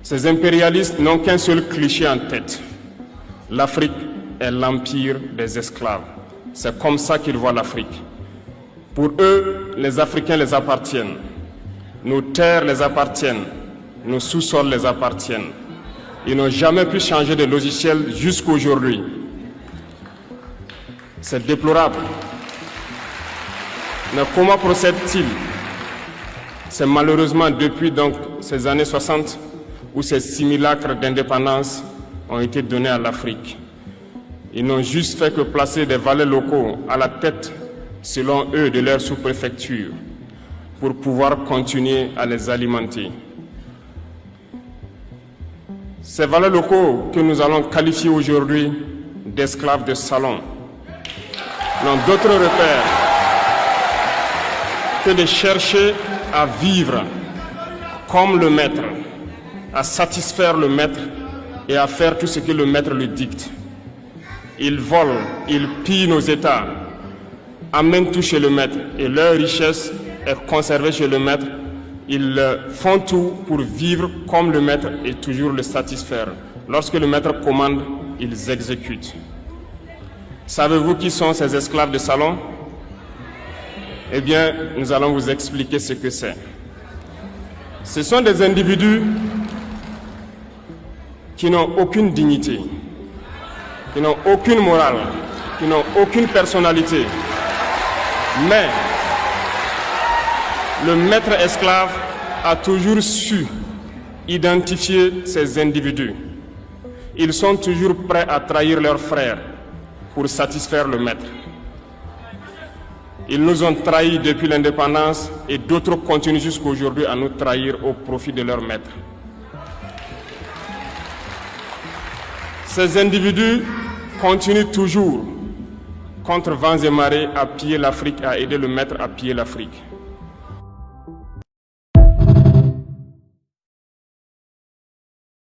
Ces impérialistes n'ont qu'un seul cliché en tête. L'Afrique est l'empire des esclaves. C'est comme ça qu'ils voient l'Afrique. Pour eux, les Africains les appartiennent. Nos terres les appartiennent. Nos sous-sols les appartiennent. Ils n'ont jamais pu changer de logiciel jusqu'à aujourd'hui. C'est déplorable. Mais comment procèdent-ils? C'est malheureusement depuis donc ces années 60 où ces simulacres d'indépendance ont été donnés à l'Afrique. Ils n'ont juste fait que placer des valets locaux à la tête, selon eux, de leur sous-préfecture pour pouvoir continuer à les alimenter. Ces valets locaux que nous allons qualifier aujourd'hui d'esclaves de salon n'ont d'autre repère que de chercher à vivre comme le maître, à satisfaire le maître et à faire tout ce que le maître lui dicte. Ils volent, ils pillent nos États, amènent tout chez le maître et leur richesse est conservée chez le maître. Ils font tout pour vivre comme le maître et toujours le satisfaire. Lorsque le maître commande, ils exécutent. Savez-vous qui sont ces esclaves de salon? Eh bien, nous allons vous expliquer ce que c'est. Ce sont des individus qui n'ont aucune dignité, qui n'ont aucune morale, qui n'ont aucune personnalité. Mais le maître esclave a toujours su identifier ces individus. Ils sont toujours prêts à trahir leurs frères pour satisfaire le maître. Ils nous ont trahis depuis l'indépendance et d'autres continuent jusqu'à aujourd'hui à nous trahir au profit de leur maître. Ces individus continuent toujours, contre vents et marées, à piller l'Afrique, à aider le maître à piller l'Afrique.